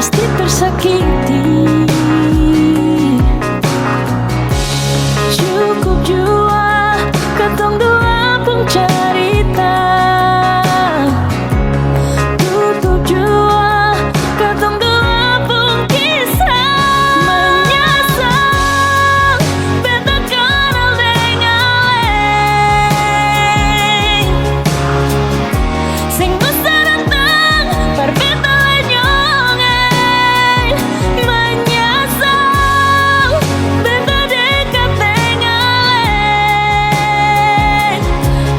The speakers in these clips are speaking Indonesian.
pasti tersakiti. Cukup jua katong dua pun carita, tutup jua katong dua pun kisah. Menyesal beta kenal dengan leng, sing bisa datang par beta lenyong. Menyesal beta dekat dengan leng,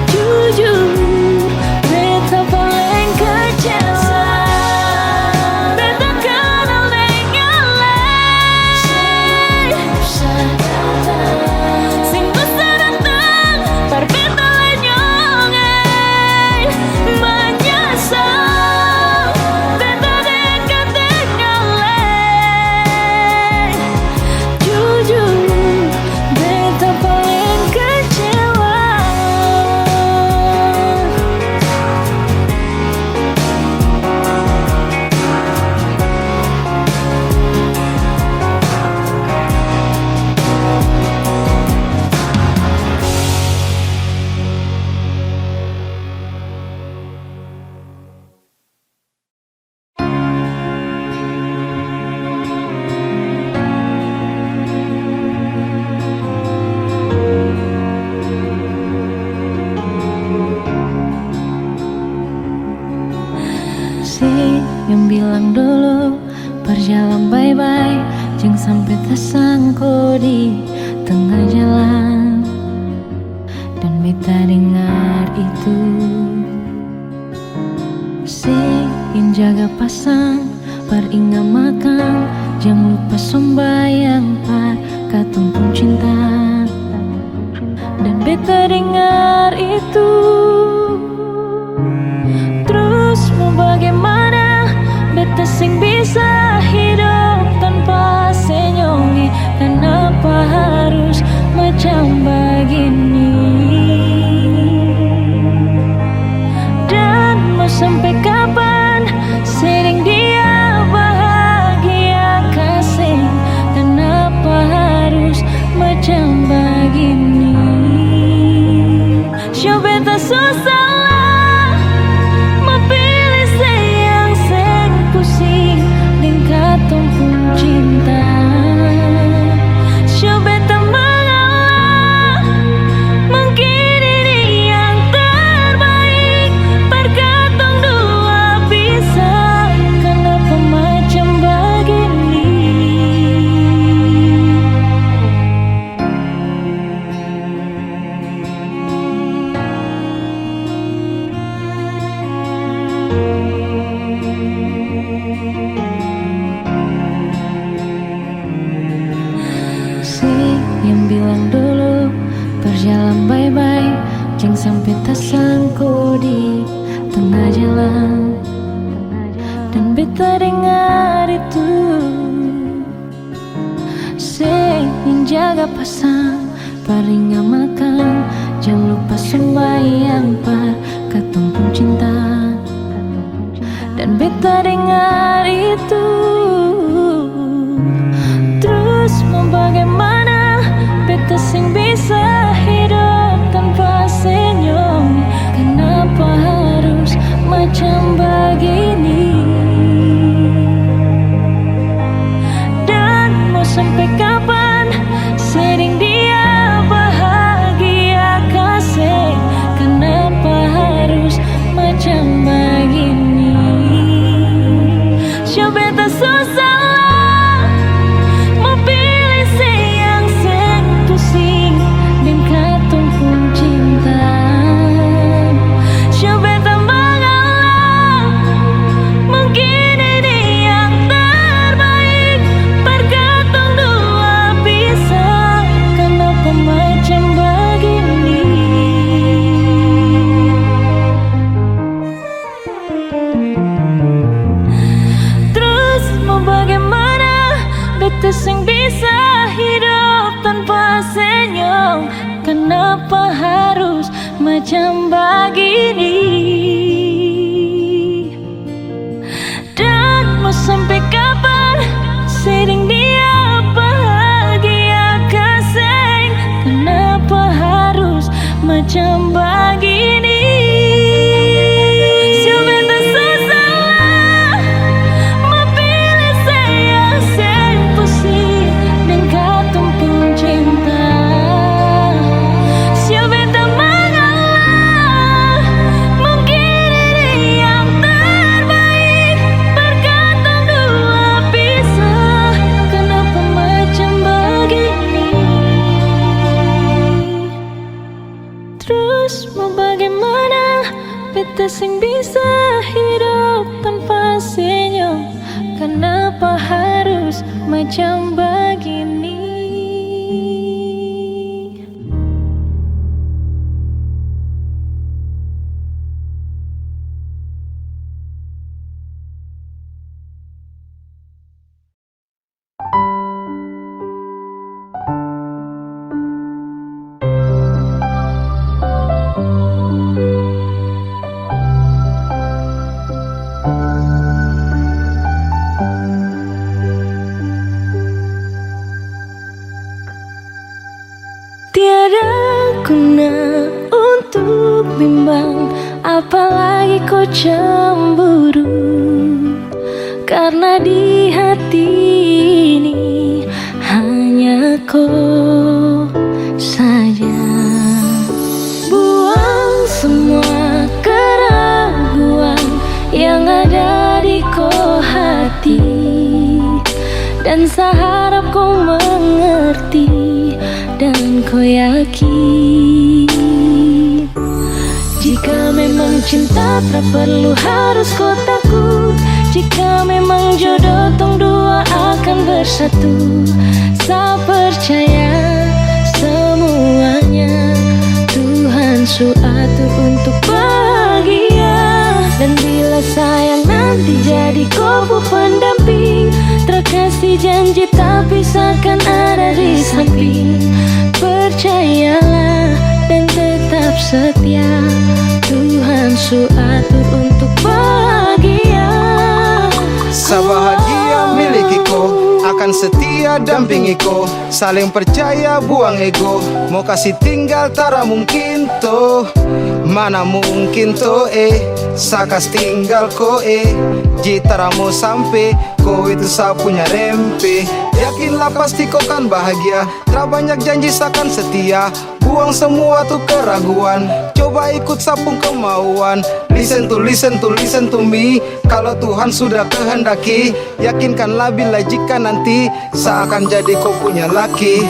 jujur beta paling kecewa. Beta kenal dengan leng, sing bisa datang par beta lenyong. Menyesal beta dekat dengan leng, jujur beta paling kecewa. Si yang bilang dulu berjalan bye-bye, jangan sampai tersangkut di tengah jalan. Dan beta dengar itu, si yang jaga pasang peringat makan, jangan lupa sembahyang par katong pun cinta. Dan beta dengar itu, terus mau bagaimana beta sing bisa hidup tanpa senyongi. Kenapa harus macam begini? Dan mau sampai kapan sering dia bahagia kasih? Kenapa harus macam begini? Show beta susah lah memilih sayang sing pusing dengan katong pun cinta. Show beta mengalah, mungkin ini yang terbaik par katong dua bisa. Kenapa macam begini? Si yang bilang dulu berjalan bye-bye, jangan sampai tersangkut di tengah jalan. Dan beta dengar itu, si yang jaga pasang peringat makan, jangan lupa sembahyang par katong pun cinta. Dan beta dengar itu, terus mau bagaimana beta sing bisa hidup tanpa senyum? Kenapa harus macam begini? Dan mau sampai kapan sering dia bahagia kasih? Kenapa harus macam begini? Show beta susah lah memilih sayang sing pusing dengan katong pun cinta. Show beta mengalah, mungkin ini yang terbaik par katong dua bisa. Kenapa macam begini? Terus mau bagaimana beta sing bisa hidup tanpa senyum? Kenapa harus macam begini? Dan mau sampai kapan harus macam begini. Tiada guna untuk bimbang, apalagi kau cemburu. Karena di hati ini hanya kau saja. Buang semua keraguan yang ada di kau hati, dan seharap kau mengerti dan kau yakin. Jika memang cinta tak perlu harus kau takut. Jika memang jodoh tong dua akan bersatu. Saya percaya semuanya Tuhan su atur untuk bahagia. Dan bila sayang nanti jadi kau pendamping, terkasih janji tapi seakan ada di samping. Percayalah dan tetap setia, Tuhan su atur untuk bahagia. Sebahagia milikiku, akan setia dampingiku. Saling percaya buang ego, mau kasih tinggal tara mungkin toh. Mana mungkin toh sakas tinggal ko jitara mau sampai ko itu saya punya rempe. Yakinlah pasti kau kan bahagia, tak banyak janji sakan setia. Buang semua tuh keraguan, coba ikut sapung kemauan. Listen to me. Kalau Tuhan sudah kehendaki, yakinkanlah bila jika nanti seakan jadi kau punya laki.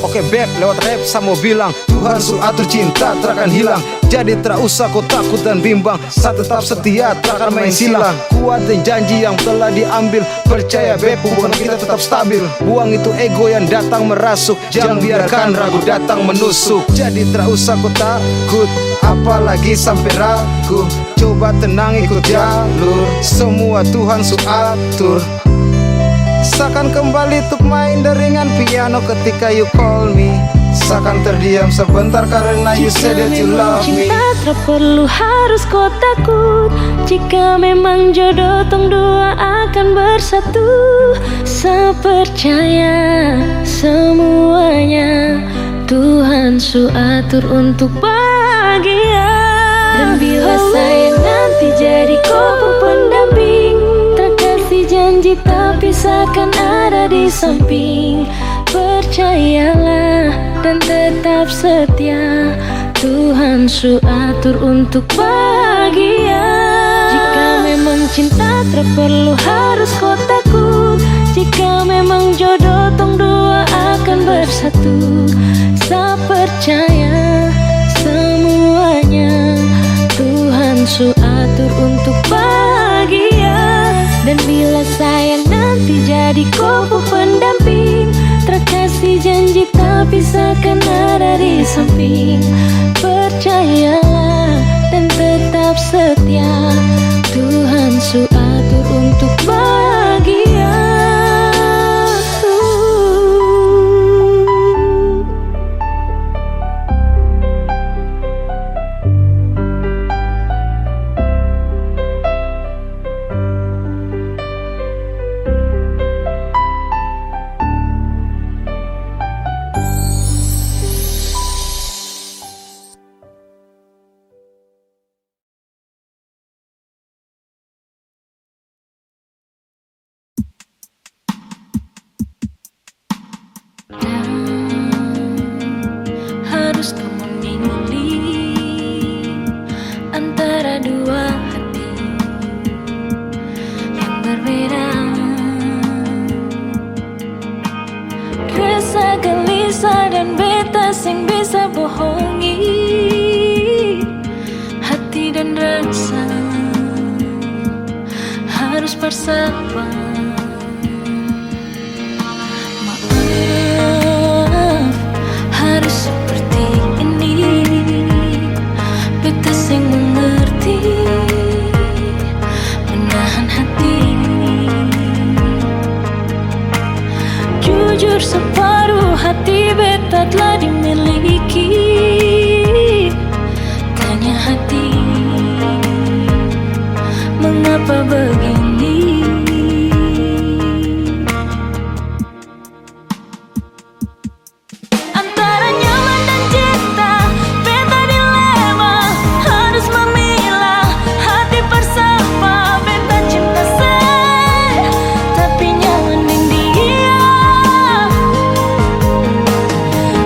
Oke beb, lewat rap saya mau bilang, Tuhan su atur cinta takkan hilang. Jadi tak usah kau takut dan bimbang, saya tetap setia takkan main silang. Kuatin janji yang telah diambil, percaya beb hubungan kita tetap stabil. Buang itu ego yang datang merasuk, jangan biarkan ragu datang menusuk. Jadi tak usah kau takut, apalagi sampai ragu. Coba tenang ikut jalur, semua Tuhan su atur. Seakan kembali untuk main deringan piano ketika you call me. Seakan terdiam sebentar karena you said that you love me. Cinta tak perlu harus kau takut. Jika memang jodoh tong dua akan bersatu. Saya percaya semuanya Tuhan su atur untuk bahagia. Dan bila sayang nanti jadi kau pendamping, terkasih janji tapi seakan ada di samping. Percayalah dan tetap setia, Tuhan su atur untuk bahagia. Jika memang cinta tak perlu harus kau takut. Jika memang jodoh tong dua akan bersatu. Saya percaya semuanya Tuhan su atur untuk bahagia. Dan bila sayang nanti jadi kau pendamping, terkasih janji tapi seakan ada di samping. Percayalah dan tetap setia, Tuhan su atur untuk bahagia. Harus kamu memilih antara dua hati yang berbeda. Resah, gelisah dan beta sing bisa bohongi hati dan rasa. Harus bersabar. Jujur separuh hati beta telah dimiliki. Tanya hati, mengapa begini? Antara nyaman dan cinta, beta dilema, harus memilah hati bersama. Beta cinta saya, tapi nyaman dengan dia.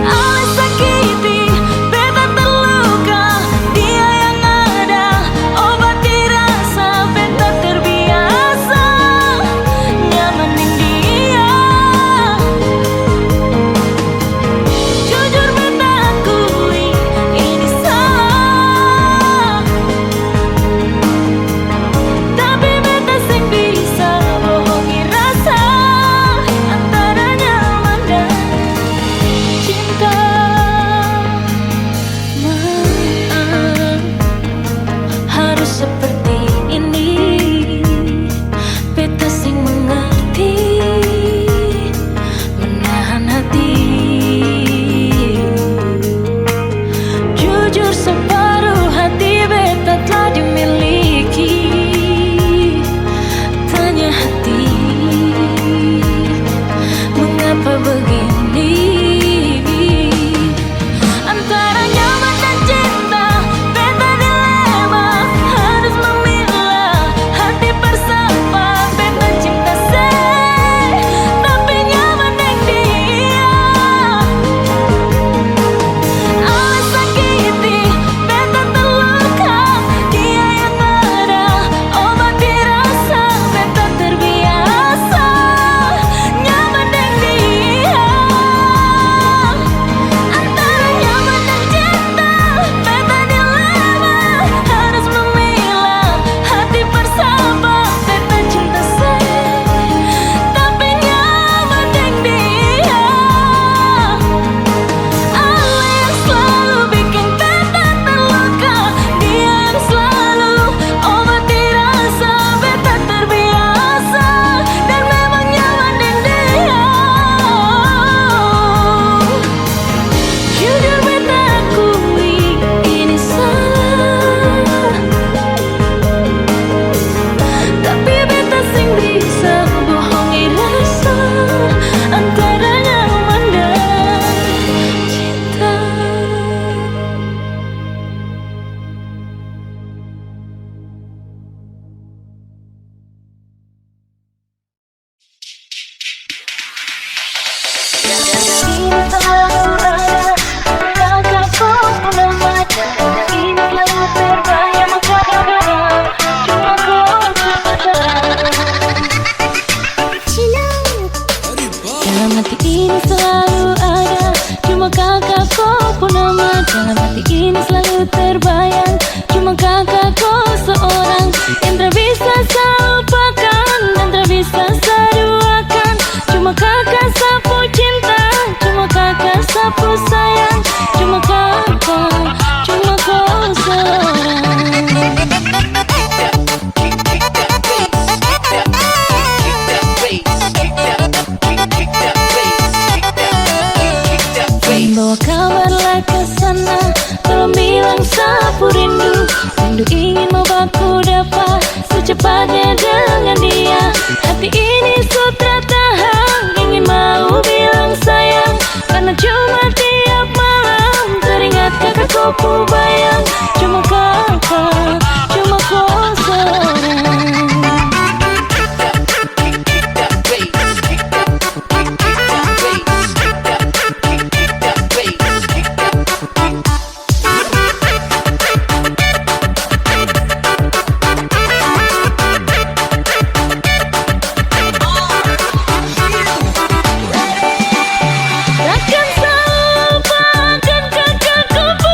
Alis sakiti, beta terluka, dia yang ada obati rasa. Beta terbiasa nyaman dengan dia. Jujur beta akui ini salah, tapi beta sing bisa bohongi rasa antara nyaman dan cinta. Harus seperti ini, beta sing mengerti, menahan hati. Jujur separuh hati beta telah dimiliki. Tanya hati, mengapa begini? Antara nyaman dan cinta, beta dilema, harus memilah hati bersama. Beta cinta saya, tapi nyaman dengan dia. Alis sakiti, beta terluka, dia yang ada obati rasa. Beta terbiasa nyaman dengan dia. Antara nyaman dan cinta, beta dilema, harus memilah hati bersama. Beta cinta saya, tapi nyaman dengan dia. Allah yang selalu bikin beta terluka, dia yang selalu obati rasa. Beta terbiasa dan memang nyaman dengan dia. Jujur beta akui ini salah, tapi beta sing bisa bohongi rasa antara nyaman dan cinta. Ini selalu ada, kakakku belum ada. Ini selalu terbayang, maka cuma kau saja. Dalam hati ini selalu ada, cuma kakakku pun nama. Dalam hati ini selalu terbayang, cuma kakakku seorang yang tak bisa saya lupakan dan tak bisa saya duakan. Cuma kakak sapu cinta, cuma kakak sapu sayang, cuma kakak, cuma kau seorang. Bawa kabarlah ke sana, tolong bilang sapu rindu. Rindu ingin mau baku dapat secepatnya dengan dia. Hati ini sutra tahan, ingin mau bilang sayang, karena cuma tiap malam teringat kakakku ku bayang. Cuma kakak, cuma kau seorang. Takkan selalu lupakan kakakku,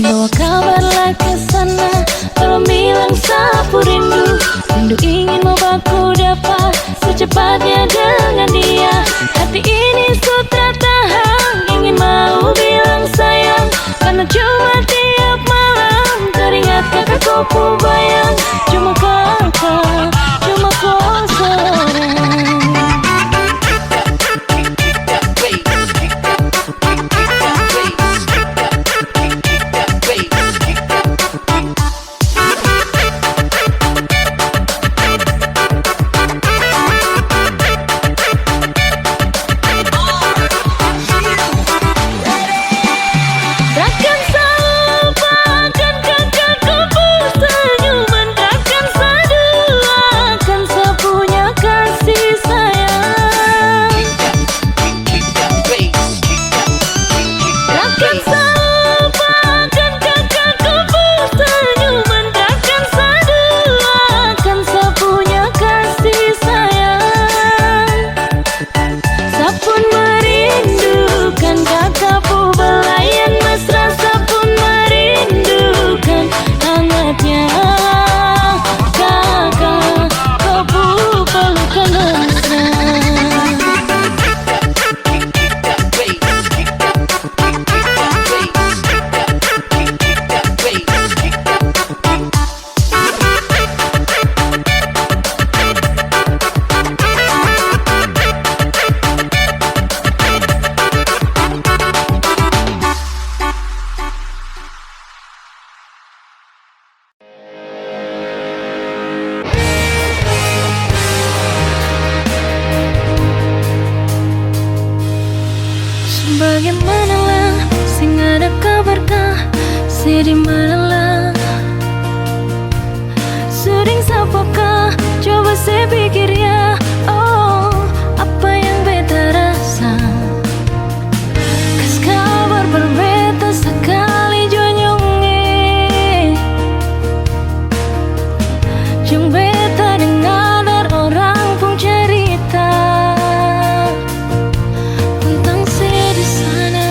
Bawa kabarlah ke sana, tolong bilang sapu rindu. Rindu ingin membaku dapat secepatnya dengan dia. Hati ini sutra tahan, ingin mau bilang sayang, karena cuma tiap malam teringat kakak kau bayang. Cuma kakak, cuma kau seorang. Takkan selupakan kakakku senyuman, takkan seduakan sepunya kasih sayang. Takkan selupakan kakakku senyuman, takkan seduakan sepunya kasih sayang. Sapun merindukan kakakku belayan mesra, sapun merindukan hangatnya kakak kau pelukan mesra. Bagaimanalah, sing ada kabarkah, sedih manalah, sering sapakah, coba saya pikir ya. Oh, apa yang beta rasa, kas kabar berbeda sekali jonyonge. Jong beta dengar orang pun cerita tentang saya di sana.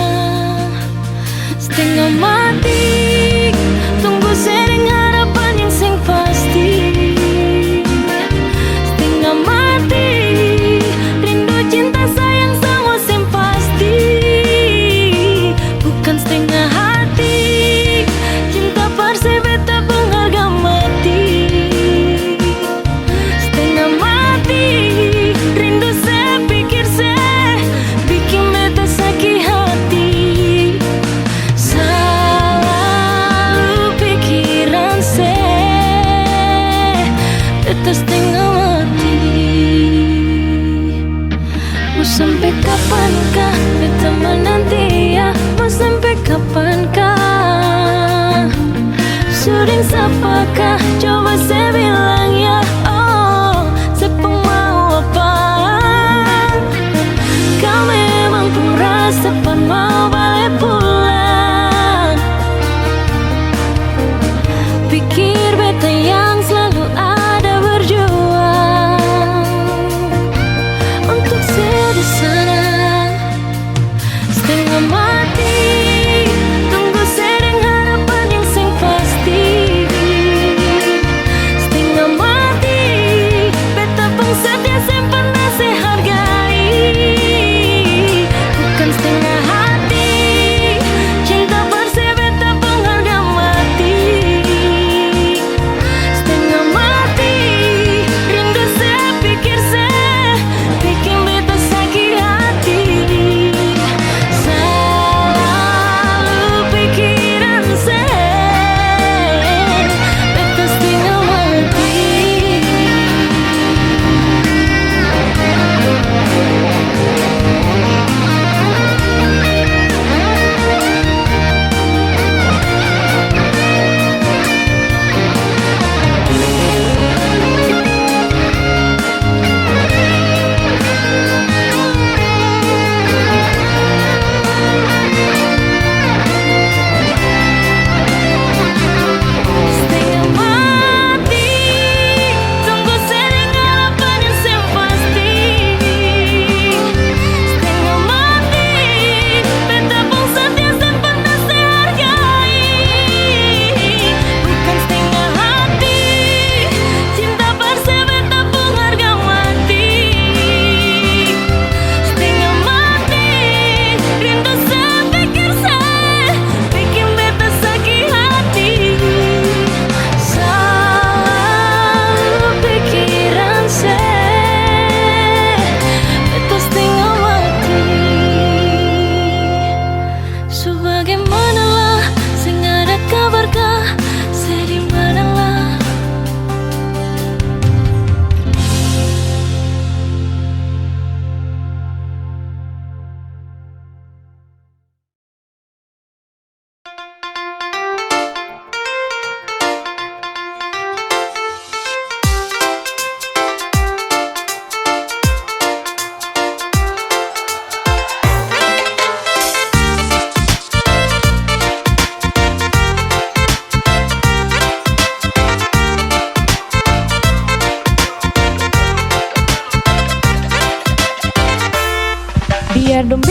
Setengah mati, tunggu sering harapan yang sing pasti. Setengah mati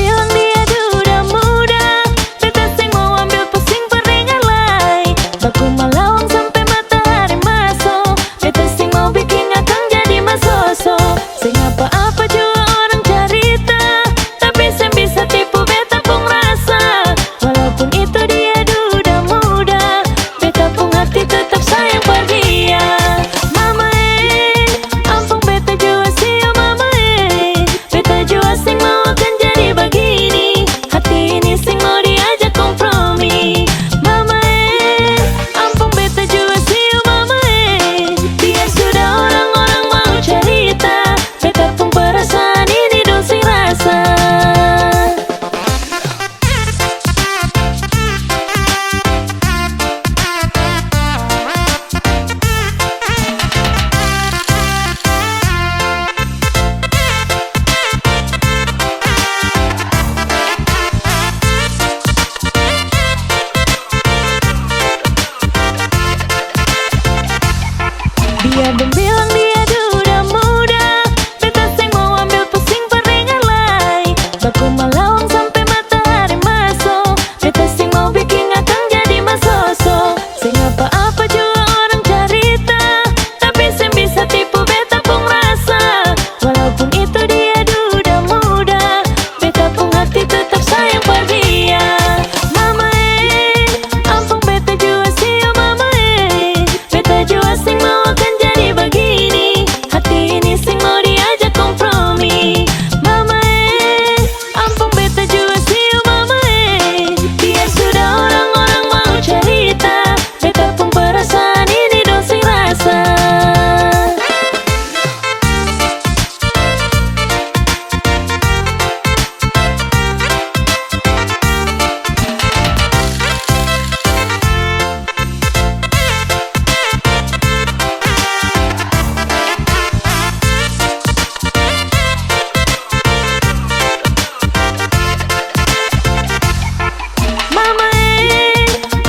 bilang dia duda muda, beta sing mau ambil pusing peringalai. Baku malawang sampai matahari masuk, beta sing mau bikin akang jadi masoso. Sing apa-apa jua orang cerita, tapi sing bisa tipu beta pun rasa. Walaupun itu dia duda muda, beta pun hati tetap sayang pada dia. Mama ampun beta jua sih mama beta jua sing mau akan jadi begini. Hati ini sing mau diajak kompromi. Mama ampun beta jua sih mama biar sudah orang-orang mau cerita, beta pun perasaan ini dong sing rasa. Dia bilang dia duda muda, beta sing mau ambil pusing peringalai. Baku malawang sampai matahari masuk, beta sing mau bikin akang jadi masoso. Sing apa-apa jua orang cerita, tapi sing bisa tipu beta pun rasa. Walaupun itu dia duda muda, beta pun hati tetap sayang pada dia. Mama ampun beta jua sih mama beta jua sing mau akan jadi begini. Hati ini sing mau diajak kompromi. Mama ampun beta jua sih mama biar sudah orang-orang mau cerita, beta pun perasaan ini dong sing rasa. Mama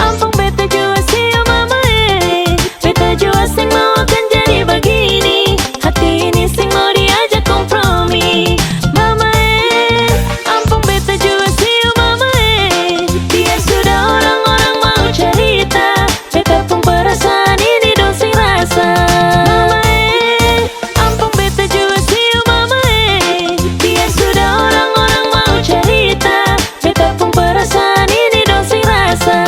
ampun beta jua sih mama beta jua sing mau akan jadi begini. Hati ini sing mau diajak kompromi. Mama ampun beta jua sih mama biar sudah orang-orang mau cerita, beta pun perasaan ini dong sing rasa. Mama ampun beta jua sih mama biar sudah orang-orang mau cerita, beta pun perasaan ini dong sing rasa.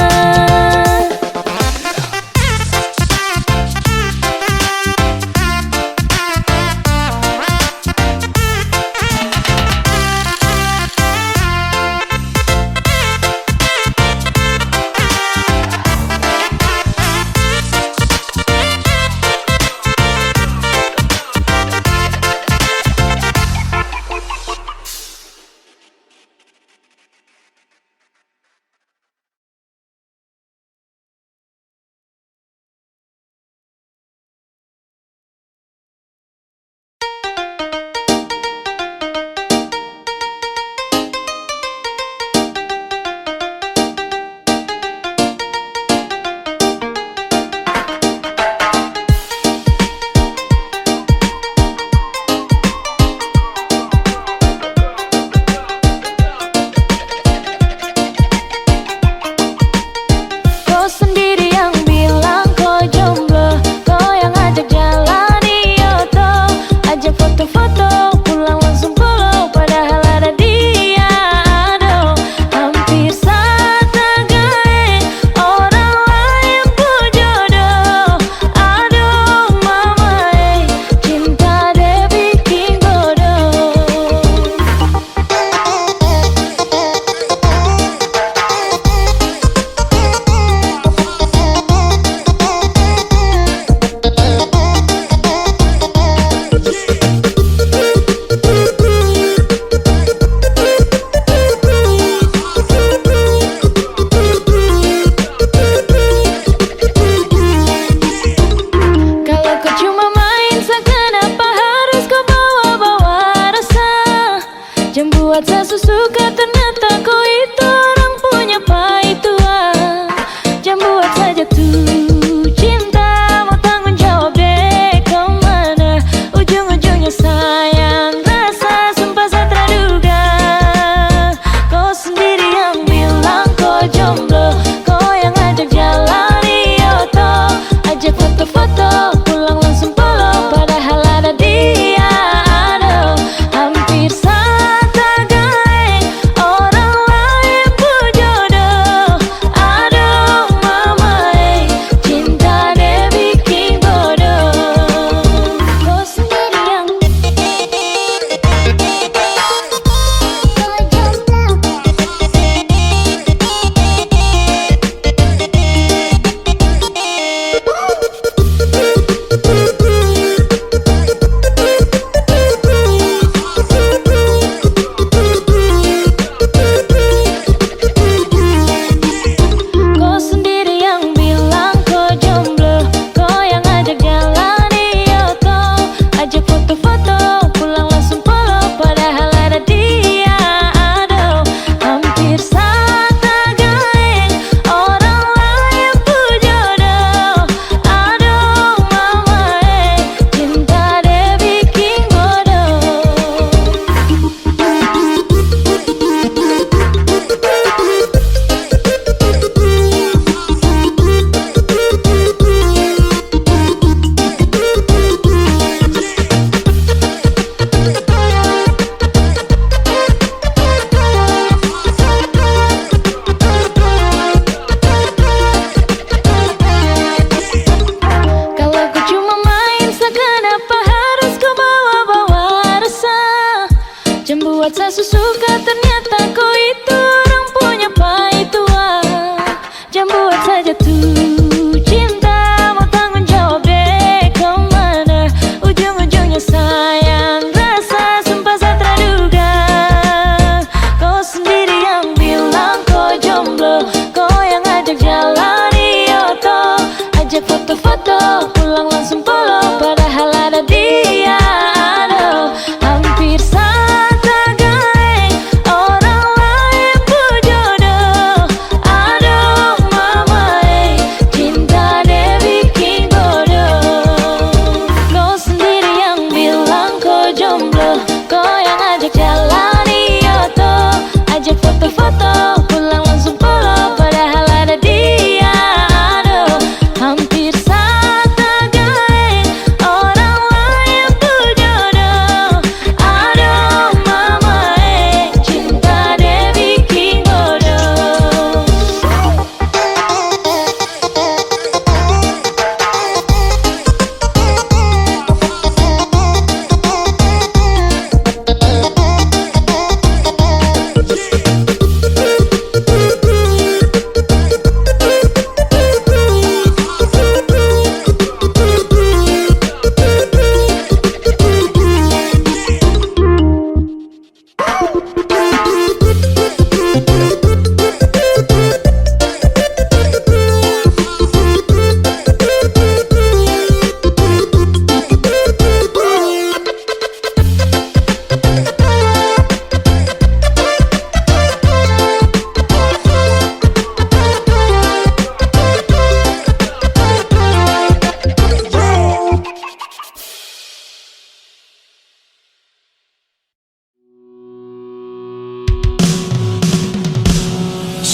Kau sendiri yang bilang kau jomblo, kau yang ajak jalan Yoto, ajak foto-foto pulang langsung follow, padahal ada dia. Aduh, hampir saja gae orang lain pun jodoh. Aduh mama cinta deh bikin bodoh. Kalau kau cuma main seakan apa harus kau bawa-bawa rasa. Jangan buat saya suka ternyata kau itu orang punya pahit tua. Jangan buat saja tuh cinta mau tanggung jawab deh kemana. Ujung-ujungnya sayang rasa sumpah saya terduga.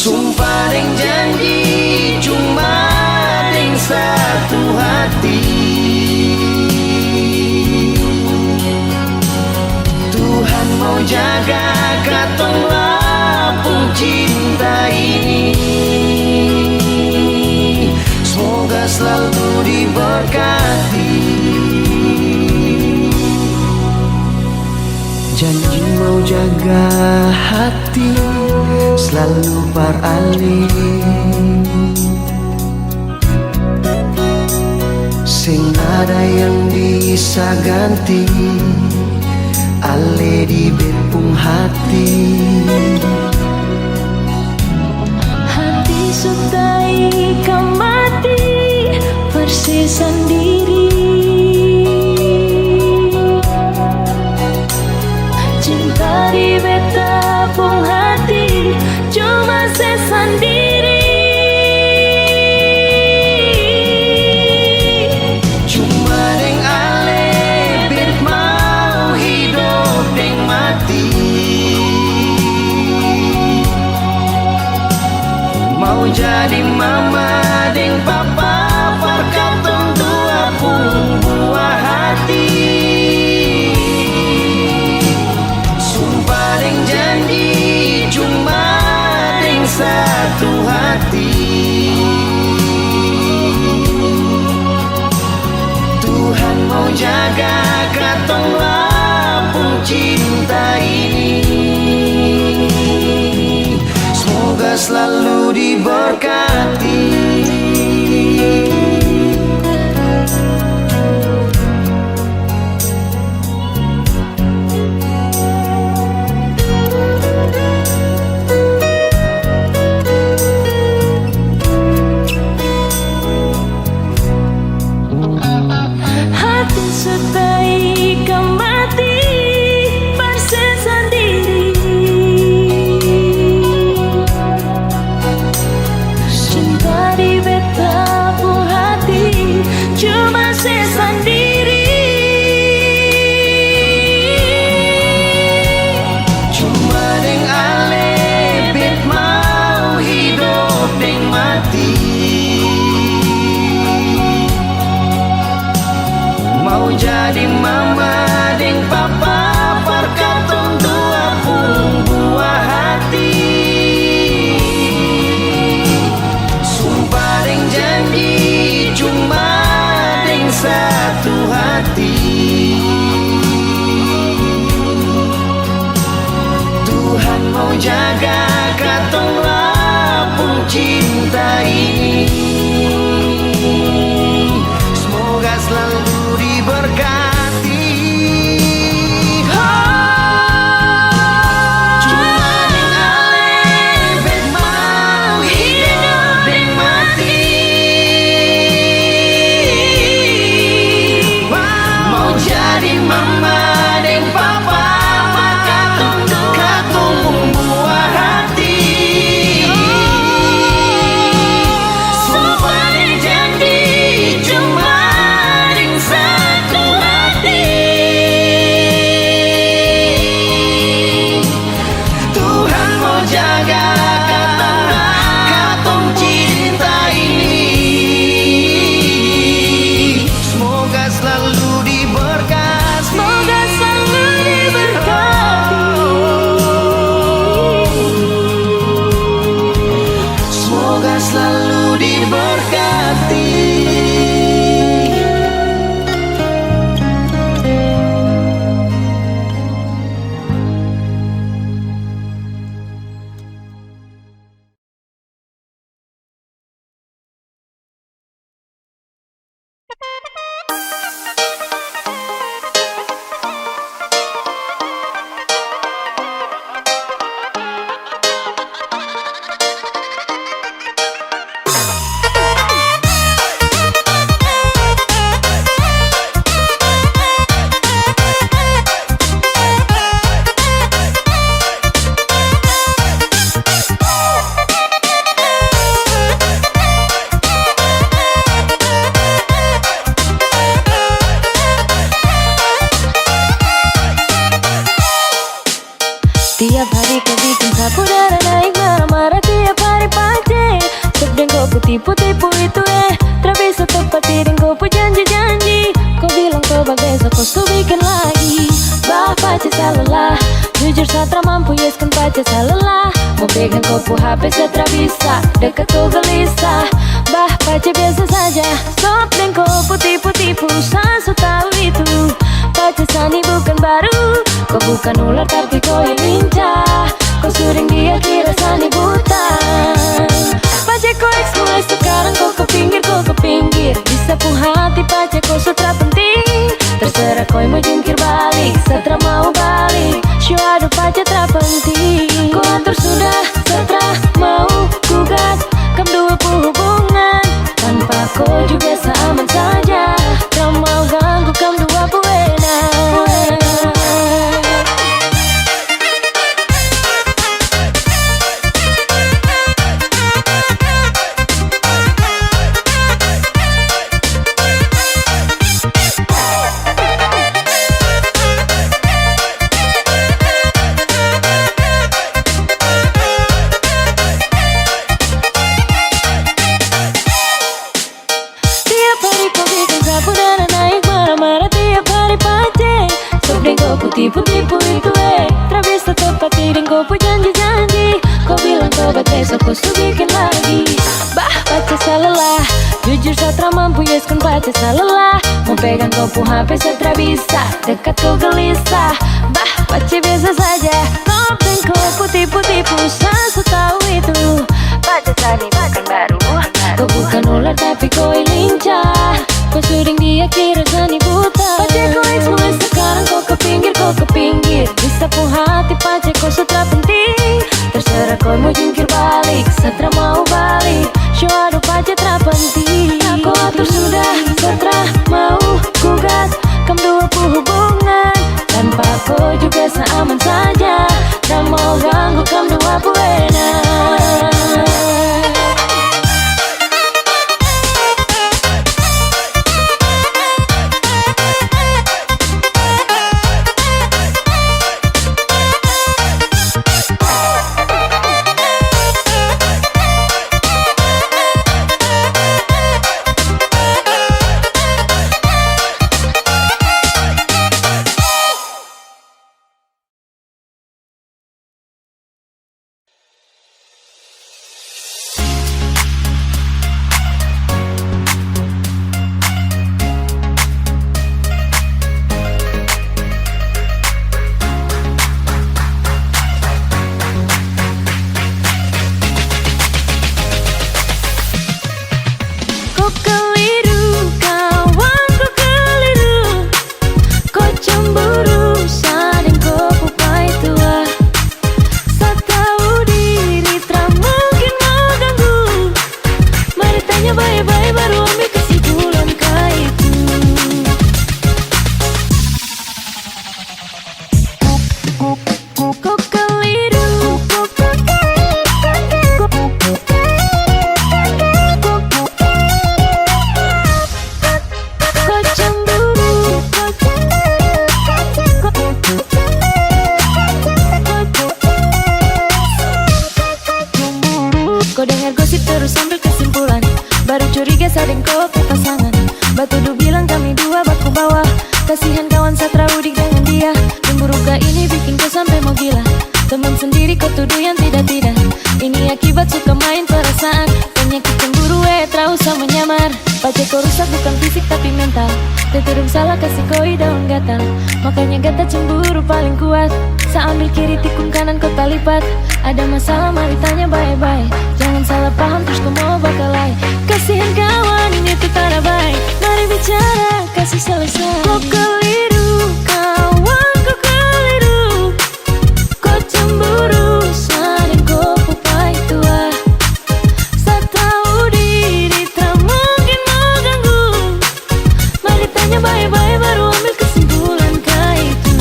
Sumpah deng janji cuma deng satu hati. Tuhan mau jaga katong lapung cinta ini. Semoga selalu diberkati. Janji mau jaga hati selalu beralih. Sing ada yang bisa ganti ale di bepung hati. Hati sutai kamati persis sendiri. Cinta di betapung hati cuma sendiri. Cuma deng ale bet mau hidup deng mati. Mau jadi mama deng papa perkatong dua pun buah hati. Sumpah deng janji cuma deng satu hati. Tuhan mau jaga katong lapung cinta ini. Semoga selalu diberkati. Hati sutai kamati persis sendiri. Cinta di betapung hati cuma sendiri. Cuma deng ale bet mau hidup deng mati. Mau jadi mama deng papa perkatong dua pun buah hati. Sumpah deng janji cuma deng satu hati. Tuhan mau jaga katong lapung cinta ini. Semoga selalu diberkati. Cuma deng ale bet mau hidup deng mati. Mau jadi mama deng papa katong buah hati. Sumpah deng janji cuma deng satu hati. Tuhan mau jaga katong cinta ini. Semoga selalu diberkati. Semoga selalu diberkati. Semoga selalu diberkati. Mau pegang kopu HP setra bisa, dekat kau gelisah. Bah, pace biasa saja, stop dan kopu tipu-tipu. Saya tahu itu, pace sani bukan baru. Kau bukan ular tapi kau yang lincah. Kau sering dia kira sani buta. Pace kau eks mulai sekarang kau ke pinggir. Bisa pun hati pace kau setra penting. Terserah kau mau jungkir balik, setra mau balik. Syuadu pace tra penting. Kau atur sudah, setra mau gugat. Kam dua hubungan, tanpa kau juga seaman saja. Kau mau ganggu kam dua enak. Tipu-tipu itu tak bisa tepati dan kau pun janji-janji. Kau bilang kau besok kau bikin lagi. Bah, pace salah, jujur satra mampu yes kan pace salah. Mau pegang kau pun HP satra bisa, dekat kau gelisah. Bah, pace biasa saja, kau dan kau pun tipu-tipu. Saya tahu itu, pace tadi bukan baru. Kau bukan ular tapi kau lincah. Kau sering dia kira sani buta. Pace kau eks mulai sekarang kau ke pinggir. Bisa pun hati pace kau setra penting. Terserah kau mau jungkir balik, setra mau balik. Syuadu pace tra penting. Kau atur sudah, setra mau gugat. Kam dua hubungan, tanpa kau juga seaman saja. Tak mau ganggu kam dua enak. Kau dengar gosip terus ambil kesimpulan, baru curiga sadeng kau ke pasangan. Batu du bilang kami dua baku bawah. Kasihan kawan satra udik dengan dia. Cemburu gak ini bikin kau sampai mau gila. Teman sendiri kau tuduh yang tidak-tidak. Ini akibat suka main perasaan. Penyakit cemburu terus sama menyamar. Pace kau rusak bukan fisik tapi mental. Terturung salah kasih koi daun gatal. Makanya gata cemburu paling kuat. Saya ambil kiri tikung kanan kau talipat. Ada masalah mari tanya baik-baik. Jangan salah paham terus kau mau bakalai. Kasihan kawan ini tuh tak baik. Mari bicara kasih selesai. Kau keliru kawan kau keliru. Kau cemburu saling kau pupai tua. Saya tahu diri tak mungkin mau ganggu. Mari tanya baik-baik baru ambil kesimpulan kah itu.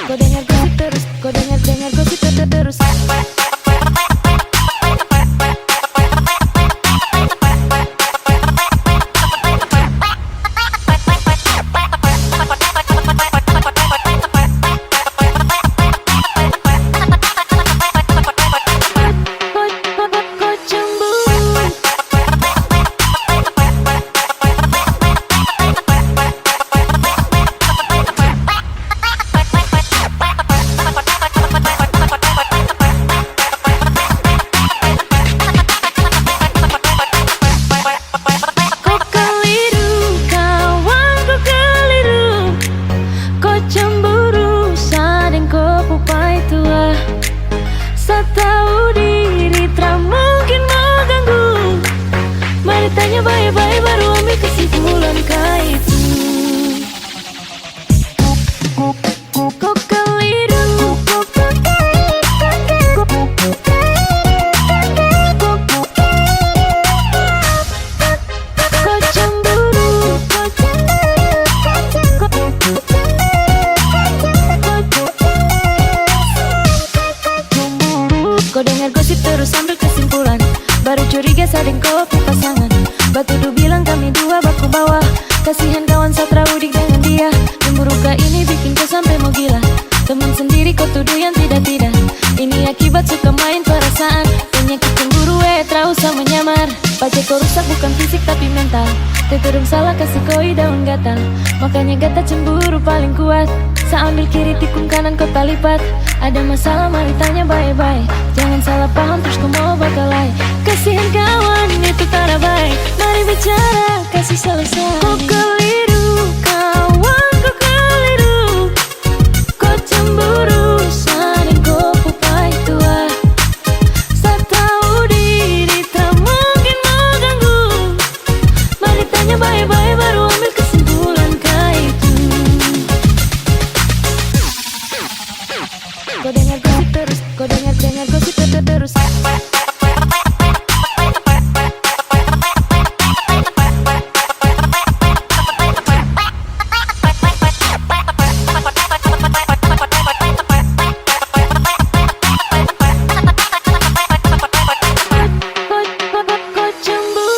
Kau dengar gosip terus, kau dengar gosip terus. terus ambil kesimpulan. Baru curiga sading kopi pasangan. Batu du bilang kami dua baku bawah. Kasihan kawan Satra udik dengan dia. Cemburu kah ini bikin kau sampai mau gila. Teman sendiri kau tuduh yang tidak-tidak. Ini akibat suka main perasaan. Penyakit cemburu terus sama nyamar. Baca kau rusak bukan fisik tapi mental. Terkadang salah kasih koi daun gatal. Makanya gata cemburu paling kuat. Sambil kiri tikung kanan kau talipat. Ada masalah mari tanya baik-baik. Jangan salah paham terus kau mau bakalai. Kasihan kawan itu tak baik. Mari bicara kasih selesai. Kau keliru kawan kau keliru. Kau cemburu saling kau pupai tua. Saya tahu diri tak mungkin mau ganggu. Mari tanya baik-baik baru ambil kesimpulan kah itu. Kau dengar gosip terus, kau dengar gosip terus. Kau cemburu.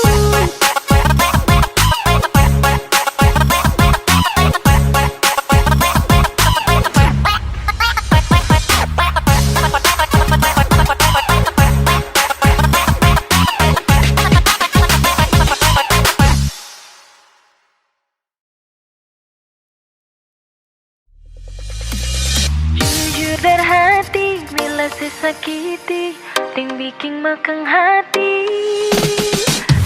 Jujur dan hati bila sesakiti ting bikin makang hati.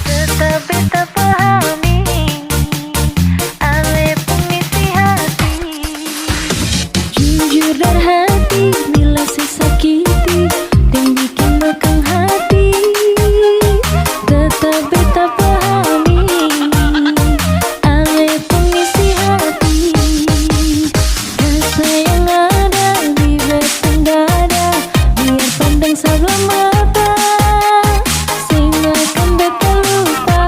Tetap beta pahami ale pengisi hati. Jujur dan hati bila sesakiti ting bikin makang hati. Tetap beta pahami ale pengisi hati. Rasa yang ada di batang dada biar pandang sebelah mata. Sing akan beta lupa.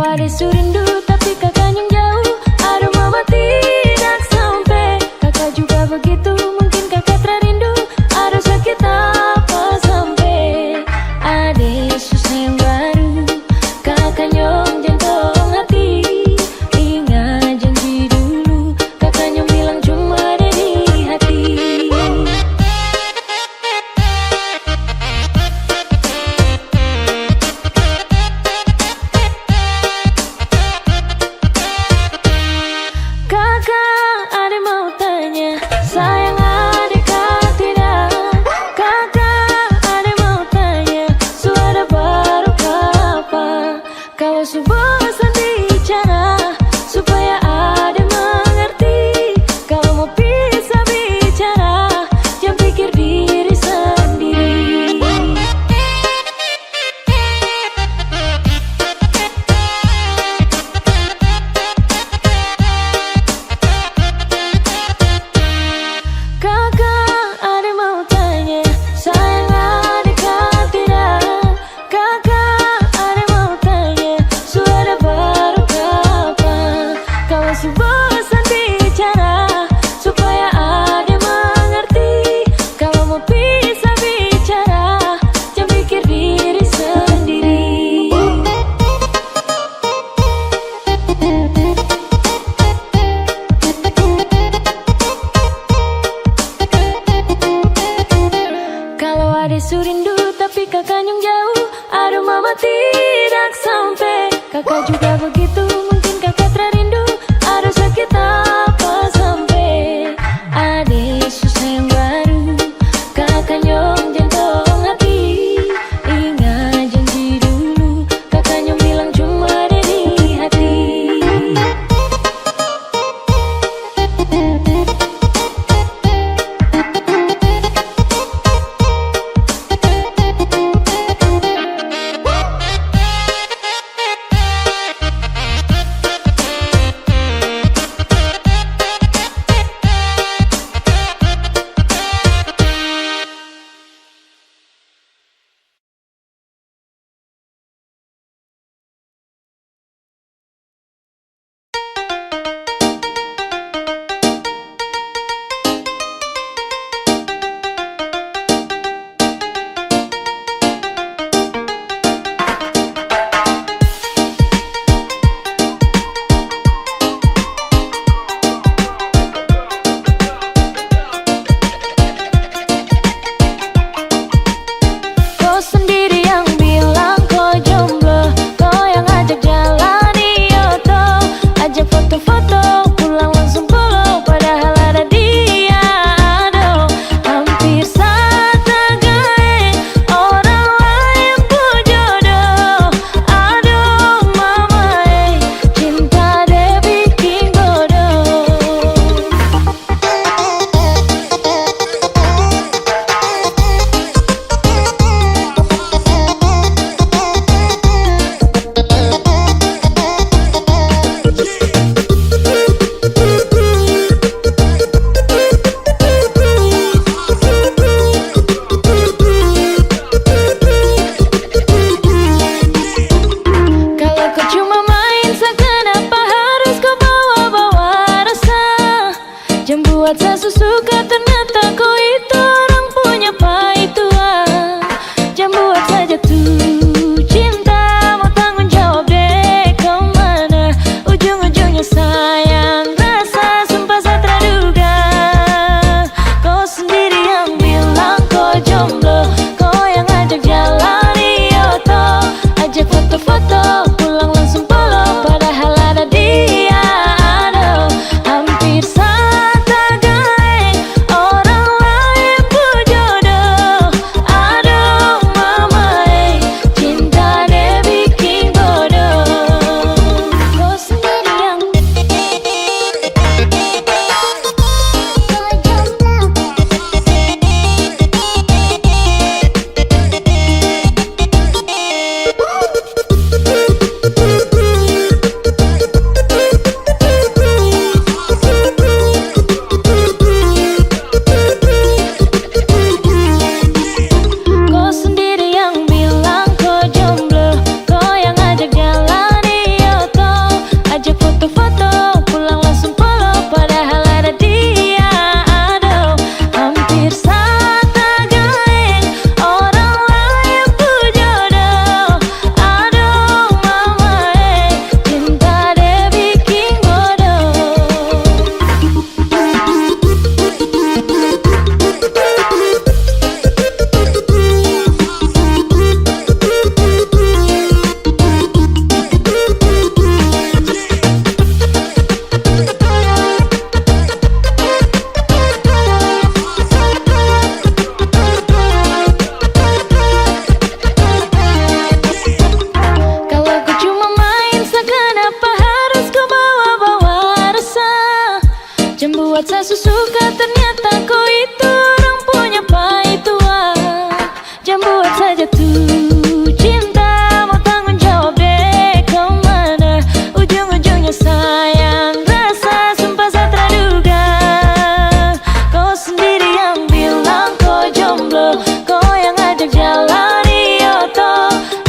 Ade surindu tapi kakak yang jauh. Aduh mama tidak sampai. Kakak juga begitu, mungkin kakak terindu. Aduh sakit apa sampai. Ade susah yang baru, kakak nyong jantong hati. Ingat janji dulu, kakak nyong bilang cuma ada di hati.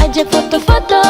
ajak foto-foto.